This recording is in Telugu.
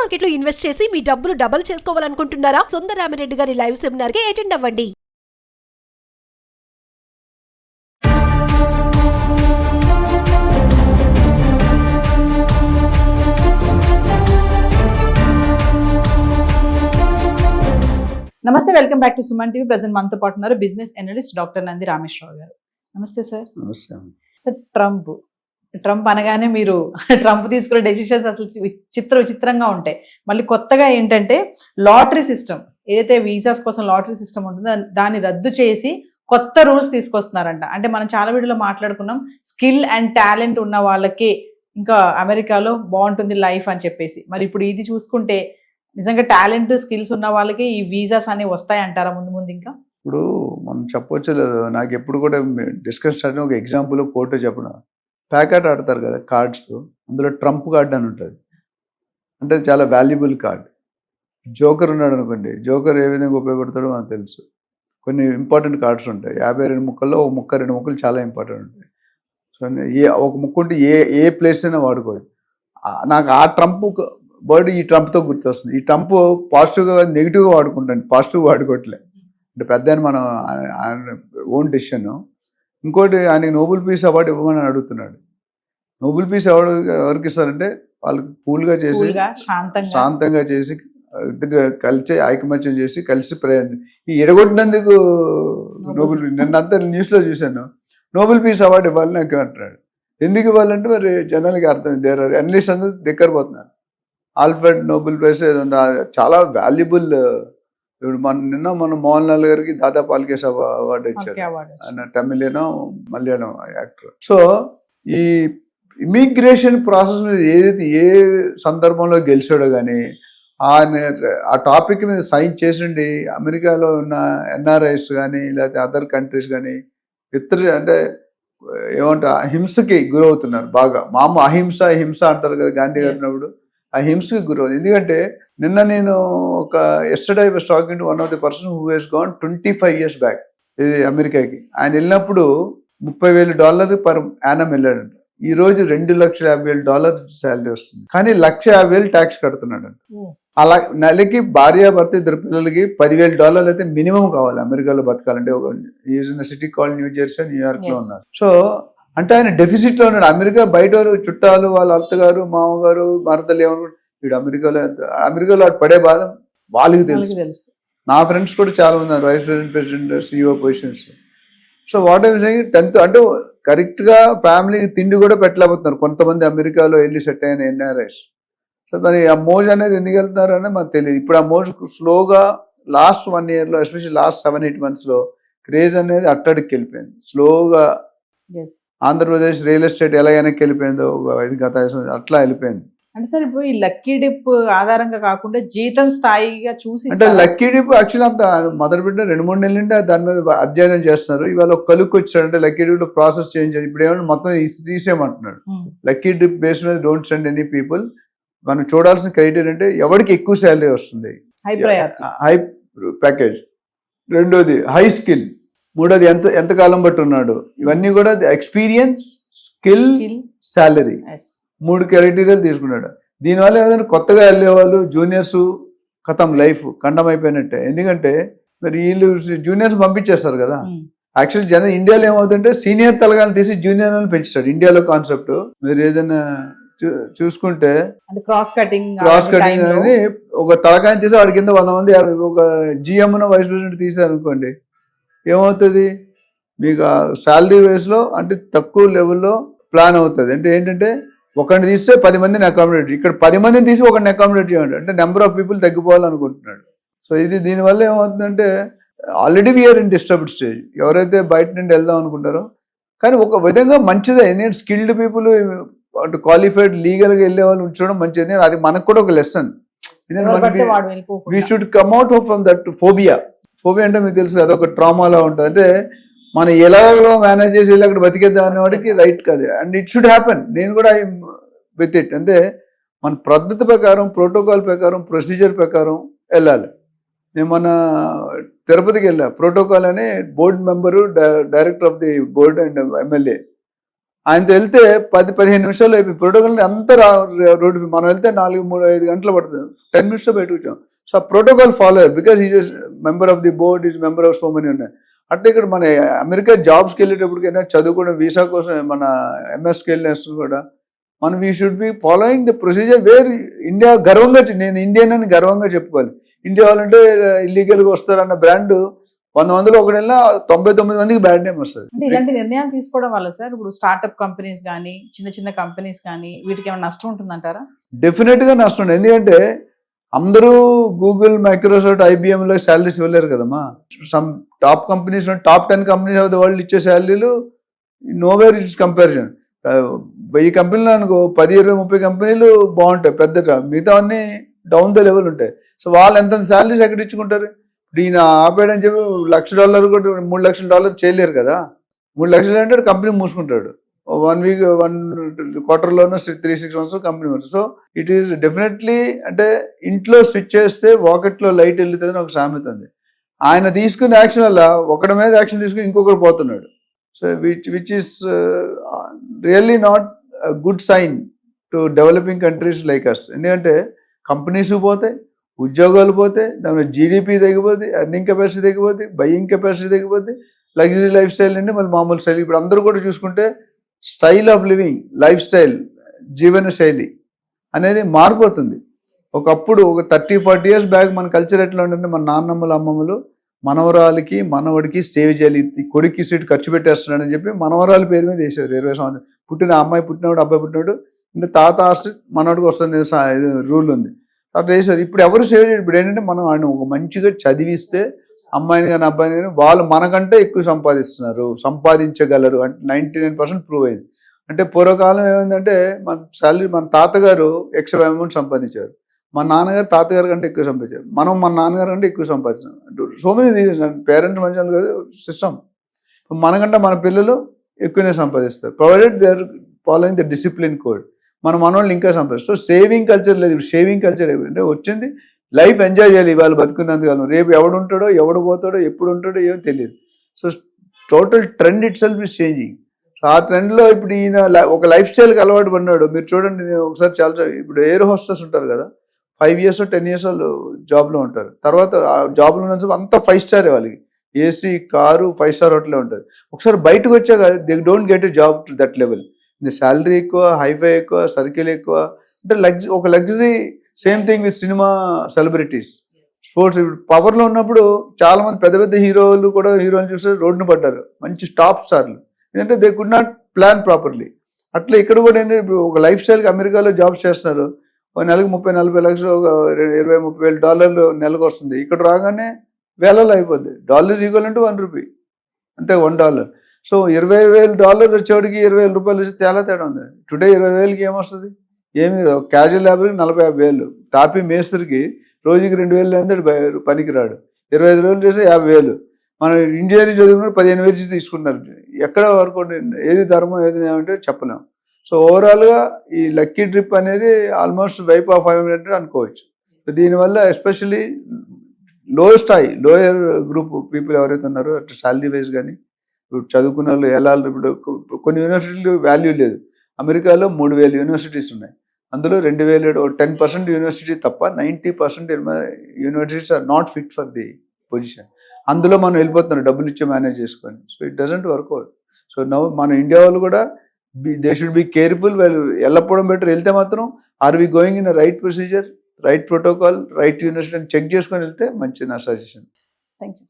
మార్కెట్ లో ఇన్వెస్ట్ చేసి మీ డబ్బులు డబుల్ చేసుకోవాలనుకుంటున్నారా? సుందరరామిరెడ్డి గారి లైవ్ సెమినార్ కి అటెండ్ అవ్వండి. నమస్తే, welcome back to Suman TV. Present మనతో పాటు ఉన్నారు business analyst doctor Nandi Rameshwar Rao గారు. నమస్తే సార్. నమస్తే. ట్రంప్ అనగానే మీరు ట్రంప్ తీసుకునే డెసిషన్స్ అసలు విచిత్రంగా ఉంటాయి. మళ్ళీ కొత్తగా ఏంటంటే లాటరీ సిస్టమ్, ఏదైతే వీసాస్ కోసం లాటరీ సిస్టమ్ ఉంటుందో దాన్ని రద్దు చేసి కొత్త రూల్స్ తీసుకొస్తున్నారంట. అంటే మనం చాలా వీడియోలో మాట్లాడుకున్నాం, స్కిల్ అండ్ టాలెంట్ ఉన్న వాళ్ళకి ఇంకా అమెరికాలో బాగుంటుంది లైఫ్ అని చెప్పేసి. మరి ఇప్పుడు ఇది చూసుకుంటే నిజంగా టాలెంట్ స్కిల్స్ ఉన్న వాళ్ళకి ఈ వీసాస్ అనేవి వస్తాయి అంటారా ముందు ముందు? ఇంకా ఇప్పుడు మనం చెప్పొచ్చు లేదు, నాకు ఎప్పుడు కూడా డిస్కస్ స్టార్ట్ ఒక ఎగ్జాంపుల్ కోర్టు చెప్పడం, ప్యాకెట్ ఆడతారు కదా కార్డ్స్, అందులో ట్రంప్ కార్డ్ అని ఉంటుంది. అంటే చాలా వాల్యుబుల్ కార్డ్. జోకర్ ఉన్నాడు అనుకోండి, జోకర్ ఏ విధంగా ఉపయోగపడతాడో మనకు తెలుసు. కొన్ని ఇంపార్టెంట్ కార్డ్స్ ఉంటాయి, 52 ముక్కల్లో ఒక ముక్క 2 ముక్కలు చాలా ఇంపార్టెంట్ ఉంటాయి. సో ఒక ముక్క ఉంటే ఏ ప్లేస్ అయినా వాడుకోవచ్చు. నాకు ఆ ట్రంప్ వర్డ్ ఈ ట్రంప్తో గుర్తొస్తుంది. ఈ ట్రంప్ పాజిటివ్గా నెగిటివ్గా వాడుకుంటాను, పాజిటివ్గా వాడుకోవట్లే. అంటే పెద్ద మనం ఓన్ డెసిషన్. ఇంకోటి ఆయనకి నోబెల్ పీస్ అవార్డు ఇవ్వమని అడుగుతున్నాడు. నోబెల్ పీస్ అవార్డు ఎవరికి ఇస్తారంటే వాళ్ళకి కూల్గా చేసి, శాంతంగా చేసి, కలిసి ఐకమత్యం చేసి కలిసి ఈ ఎడగొట్టినందుకు నోబెల్ పీస్. నిన్నంతా న్యూస్లో చూశాను, నోబెల్ పీస్ అవార్డు ఇవ్వాలి నాకు అంటున్నాడు. ఎందుకు ఇవ్వాలంటే మరి జనాలకి అర్థం, దేర్ ఆర్ అనలిస్ట్ అందరూ దగ్గర పోతున్నారు. ఆల్ఫ్రెడ్ నోబెల్ ప్రైజ్ చాలా వాల్యుబుల్. ఇప్పుడు మన మోహన్ లాల్ గారికి దాదా పాల్కేస్ అవార్డు ఇచ్చారు, ఆయన తమిళనో మలయాళం యాక్టర్. సో ఈ ఇమిగ్రేషన్ ప్రాసెస్ మీద ఏదైతే ఏ సందర్భంలో గెలిచాడో కానీ ఆ టాపిక్ మీద సైన్ చేసిండి అమెరికాలో ఉన్న ఎన్ఆర్ఐస్ కానీ లేకపోతే అదర్ కంట్రీస్ కానీ అంటే ఏమంటా హింసకి గురవుతున్నారు బాగా. అహింస హింస అంటారు కదా గాంధీ గారినప్పుడు, ఆ హింసకి గురవుతుంది. ఎందుకంటే నిన్న నేను yesterday I was talking to one of the person who he's gone 25 years back ఇది అమెరికాకి. ఆయన వెళ్ళినప్పుడు $30,000 పర్ యానం వెళ్ళాడంట. ఈ రోజు $2,50,000 శాలరీ వస్తుంది, కానీ $150,000 ట్యాక్స్ కడుతున్నాడు. అలా నెలకి భార్యాభర్త 2 పిల్లలకి $10,000 అయితే మినిమం కావాలి అమెరికాలో బతకాలంటే. ఒక city call new Jersey, New York లో ఉన్నారు. సో అంటే ఆయన డెఫిసిట్ లో ఉన్నాడు. అమెరికా బయట చుట్టాలు, వాళ్ళ అత్తగారు, మామగారు, మరదలు ఏమనుకుంటారు, వీడు అమెరికాలో పడే బాధ వాళ్ళకి తెలుసు. నా ఫ్రెండ్స్ కూడా చాలా ఉన్నారు vice president, CEO positions. So what I saying, 10th అంటే కరెక్ట్ గా ఫ్యామిలీకి తిండి కూడా పెట్టలేకపోతున్నారు కొంతమంది అమెరికాలో వెళ్ళి సెట్ అయిన ఎన్ఆర్ఐస్. సో మరి ఆ మోజ్ అనేది ఎందుకు వెళ్తున్నారు అనేది మనకు తెలియదు. ఇప్పుడు ఆ మోజ్ స్లోగా లాస్ట్ 1 year లో, ఎస్పెషల్లీ లాస్ట్ 7-8 months లో క్రేజ్ అనేది అట్టడికి వెళ్ళిపోయింది స్లోగా. ఆంధ్రప్రదేశ్ రియల్ ఎస్టేట్ ఎలా వెనక్కి వెళ్ళిపోయిందో గత అట్లా వెళ్ళిపోయింది. అంటే సార్ ఇప్పుడు ఈ లక్కీ డిప్ ఆధారంగా కాకుండా జీతం స్థాయిగా చూసి, అంటే లక్కీ డిప్ యాక్చువల్ అంత మొదలు పెట్టిన 2-3 నెలల నుండి దాని మీద అధ్యయనం చేస్తున్నారు. ఇవాళ ఒక కలుక్కి వచ్చాడంటే లక్కీ డిప్ లో ప్రాసెస్ చేంజ్ అయ్యి ఇప్పుడు ఏమన్నా మొత్తం తీసేయమంటున్నాడు. లక్కీ డిప్ బేస్ మీద డోంట్ సెండ్ ఎనీ పీపుల్. మనం చూడాల్సిన క్రైటీరియా అంటే ఎవరికి ఎక్కువ శాలరీ వస్తుంది, హై ప్యాకేజ్. రెండోది హై స్కిల్. మూడోది ఎంత కాలం బట్టి ఉన్నాడు. ఇవన్నీ కూడా ఎక్స్పీరియన్స్, స్కిల్, శాలరీ, 3 క్రైటీరియాలు తీసుకున్నాడు. దీనివల్ల ఏదైనా కొత్తగా వెళ్ళేవాళ్ళు జూనియర్స్ కథం లైఫ్ ఖండం అయిపోయినట్టే. ఎందుకంటే మరి వీళ్ళు జూనియర్స్ పంపించేస్తారు కదా. యాక్చువల్లీ ఇండియాలో ఏమవుతుంటే సీనియర్ తలగాని తీసి జూనియర్ అని పెంచుతాడు ఇండియాలో కాన్సెప్ట్. మీరు ఏదైనా చూసుకుంటే క్రాస్ కటింగ్ అని ఒక తలకాయని తీసి వాడి కింద 100 మంది, ఒక జిఎం వైస్ ప్రెసిడెంట్ తీసారు అనుకోండి, ఏమవుతుంది మీకు శాలరీ వేస్లో అంటే తక్కువ లెవెల్లో ప్లాన్ అవుతుంది. అంటే ఏంటంటే ఒకరిని తీస్తే 10 మందిని అకామిడేట్, ఇక్కడ 10 మందిని తీసి ఒకరిని అకామిడేట్ చేయండి అంటే నెంబర్ ఆఫ్ పీపుల్ తగ్గిపోవాలనుకుంటున్నాడు. సో దీనివల్ల ఏమవుతుందంటే already we are in disturbed stage. ఎవరైతే బయట నుండి వెళ్దాం అనుకుంటారో, కానీ ఒక విధంగా మంచిదే. ఎందుకంటే స్కిల్డ్ పీపుల్ అంటే క్వాలిఫైడ్ లీగల్గా వెళ్ళే వాళ్ళు ఉంచడం మంచిది. అది మనకు కూడా ఒక lesson. We should come out from that phobia. Phobia అంటే మీకు తెలుసు అదొక ట్రామాలా ఉంటుంది. అంటే మనం ఎలాగో మేనేజ్ చేసి వెళ్ళి అక్కడ బతికేద్దాం అనేవాడికి రైట్ కాదు. And it should happen. నేను కూడా ఐ విత్ ఇట్. అంటే మన పద్ధతి ప్రకారం, ప్రోటోకాల్ ప్రకారం, ప్రొసీజర్ ప్రకారం వెళ్ళాలి. నేను మన తిరుపతికి వెళ్ళా, ప్రోటోకాల్ అనే board member, director of the board and MLA, ఆయనతో వెళ్తే 10-15 నిమిషాలు అయిపోయి ప్రోటోకాల్ అంతా రోడ్డు మనం వెళ్తే 4-3-5 గంటలు పడుతుంది, 10 మినిట్స్లో బయటకు వచ్చాం. సో ఆ ప్రోటోకాల్ ఫాలో అయ్యారు because is member of the board, is member of so many ఉన్నాయి. అంటే ఇక్కడ మన అమెరికా జాబ్స్కి వెళ్ళేటప్పటికైనా చదువుకోవడం వీసా కోసం మన ఎంఎస్కి వెళ్ళినప్పుడు కూడా మనం we should be following the procedure where India గర్వంగా నేను ఇండియన్ అని గర్వంగా చెప్పుకోవాలి. ఇండియా వాళ్ళంటే ఇల్లీగల్గా వస్తారన్న బ్రాండ్ 100 మందిలో ఒకటి 99 మందికి బ్యాడ్ నేమ్ వస్తుంది. అంటే ఇలాంటి నిర్ణయాలు తీసుకోవడం వల్ల సార్ ఇప్పుడు స్టార్ట్అప్ కంపెనీస్ కానీ చిన్న చిన్న కంపెనీస్ కానీ వీటికి ఏమైనా నష్టం ఉంటుందంటారా? డెఫినెట్గా నష్టం ఉంది. ఎందుకంటే అందరూ గూగుల్, మైక్రోసాఫ్ట్, ఐబిఎంలో శాలరీస్ ఇవ్వలేరు కదమ్మా. Some top companies, top 10 companies of the world ఇచ్చే శాలరీలు నోవేర్ ఇట్స్ కంపారిజన్. 1000 కంపెనీలు అనుకో 10-20-30 కంపెనీలు బాగుంటాయి పెద్ద, మిగతా అన్ని డౌన్ ద లెవెల్ ఉంటాయి. సో వాళ్ళు ఎంత శాలరీస్ ఎక్కడ ఇచ్చుకుంటారు? ఇప్పుడు ఈయన ఆపేయడని చెప్పి $1,00,000 కూడా $3 లక్షలు చేయలేరు కదా. 3 లక్షలు అంటే కంపెనీ మూసుకుంటాడు. 1 వీక్ 1 క్వార్టర్లోనూ 3-6 months కంపెనీ మూసు. సో ఇట్ ఈస్ డెఫినెట్లీ అంటే ఇంట్లో స్విచ్ చేస్తే వాకెట్లో లైట్ వెళ్తుందని ఒక సామెత ఉంది. ఆయన తీసుకునే యాక్షన్ వల్ల ఒకటి మీద యాక్షన్ తీసుకుని ఇంకొకరు పోతున్నాడు. So which is really not good sign to developing countries like us. ఎందుకంటే కంపెనీస్ పోతాయి, ఉద్యోగాలు పోతే, దాని జీడిపి తగ్గిపోద్ది, ఎర్నింగ్ కెపాసిటీ తగ్గిపోద్ది, బయ్యింగ్ కెపాసిటీ తగ్గిపోద్ది, లగ్జరీ లైఫ్ స్టైల్ నుండి మళ్ళీ మామూలు స్టైల్. ఇప్పుడు అందరూ కూడా చూసుకుంటే style of living, life style, జీవన శైలి అనేది మారిపోతుంది. ఒకప్పుడు ఒక 30-40 years బ్యాక్ మన కల్చర్ ఎట్లా ఉంటుందంటే మన నాన్నమ్మలు అమ్మమ్మలు మనవరాలకి మనవడికి సేవ్ చేయాలి, కొడుక్కి సీట్ ఖర్చు పెట్టేస్తున్నాడని చెప్పి మనవరాల పేరు మీద వేసారు. 20 సంవత్సరాలు పుట్టిన అమ్మాయి పుట్టినవాడు అబ్బాయి పుట్టినవాడు అంటే తాత ఆస్తి మనవాడికి వస్తుంది రూల్ ఉంది అట్లా వేసారు. ఇప్పుడు ఎవరు సేవ్ చేయరు. ఇప్పుడు ఏంటంటే మనం ఆయన ఒక మంచిగా చదివిస్తే అమ్మాయిని కానీ అబ్బాయిని కానీ వాళ్ళు మనకంటే ఎక్కువ సంపాదించగలరు అంటే 99% ప్రూవ్ అయింది. అంటే పూర్వకాలం ఏమైందంటే మన శాలరీ మన తాతగారు ఎక్స్ట్రా అమౌంట్ సంపాదించారు, మన నాన్నగారు తాతగారు కంటే ఎక్కువ సంపాదించారు, మనం మన నాన్నగారు కంటే ఎక్కువ సంపాదించాం. సో మెనీ పేరెంట్స్ మంచి కాదు సిస్టమ్. మనకంటే మన పిల్లలు ఎక్కువనే సంపాదిస్తారు provided they are following the discipline code. మన మనవాళ్ళు ఇంకా సంపాదిస్తారు. సో సేవింగ్ కల్చర్ లేదు. ఇప్పుడు సేవింగ్ కల్చర్ అంటే వచ్చింది లైఫ్ ఎంజాయ్ చేయాలి. ఇవాళ బతుకున్నందుకు రేపు ఎవడు ఉంటాడో ఎవడు పోతాడో ఎప్పుడు ఉంటాడో ఏమో తెలియదు. So total trend it self is changing. ఆ ట్రెండ్లో ఇప్పుడు ఈయన ఒక లైఫ్ స్టైల్కి అలవాటు పడినాడు. మీరు చూడండి, నేను ఒకసారి చాలా ఇప్పుడు ఎయిర్ హోస్టెస్ ఉంటారు కదా, 5 years 10 years వాళ్ళు జాబ్లో ఉంటారు. తర్వాత ఆ జాబ్లో ఉన్న అంతా 5 star వాళ్ళకి ఏసీ, కారు, 5 star హోటలే ఉంటుంది. ఒకసారి బయటకు వచ్చాక they don't get a job to that level. Salary ఎక్కువ, హైఫై ఎక్కువ, సర్కిల్ ఎక్కువ, అంటే ఒక luxury. Same thing with cinema celebrities, sports. పవర్లో ఉన్నప్పుడు చాలా మంది పెద్ద పెద్ద హీరోలు కూడా హీరోలు చూస్తే రోడ్డును పడ్డారు, మంచి టాప్ స్టార్లు. ఎందుకంటే they could not plan properly. అట్లా ఇక్కడ కూడా ఏంటంటే ఇప్పుడు ఒక లైఫ్ స్టైల్కి అమెరికాలో జాబ్స్ చేస్తున్నారు, ఒక నెలకు 30-40 లక్షలు, ఒక $20-30,000 నెలకు వస్తుంది. ఇక్కడ రాగానే వేలలో అయిపోద్ది. డాలర్ ఈక్వల్ $1 అంతే, $1. సో $20,000 వచ్చేవాడికి $20,000 వచ్చి చాలా తేడా ఉంది. టుడే 20,000కి ఏమొస్తుంది? ఏమి క్యాజువల్ లేబర్కి 40-50,000, తాపి మేస్త్రికి రోజుకి 2,000 లేదంటే పనికి రాడు. 25 రోజులు చేస్తే 50,000. మన ఇంజనీరింగ్ చదువుకున్న 15,000 తీసుకుంటున్నారు. ఎక్కడ వరకు ఏది ధర్మం ఏది ఏమంటే చెప్పలేము. సో ఓవరాల్గా ఈ లక్కీ ట్రిప్ అనేది ఆల్మోస్ట్ వైప్ ఆఫ్ 500 అనుకోవచ్చు. సో దీనివల్ల ఎస్పెషల్లీ లోయర్ గ్రూప్ పీపుల్ ఎవరైతే ఉన్నారో అటు శాలరీ వైజ్ కానీ ఇప్పుడు చదువుకున్న వాళ్ళు ఎలా, ఇప్పుడు కొన్ని యూనివర్సిటీలు వాల్యూ లేదు. అమెరికాలో 3,000 యూనివర్సిటీస్ ఉన్నాయి. అందులో 2,000 10% యూనివర్సిటీ తప్ప 90% universities are not fit for the position. అందులో మనం వెళ్ళిపోతున్నాం డబ్బులు ఇచ్చి మేనేజ్ చేసుకొని. So it doesn't work out. So now మన ఇండియా వాళ్ళు కూడా దే షుడ్ బి కేర్ఫుల్. వాళ్ళు వెళ్ళకపోవడం బెటర్. వెళ్తే మాత్రం are we going in right procedure, right protocol, right university అని చెక్ చేసుకొని వెళ్తే మంచి నా సజెషన్. Thank you.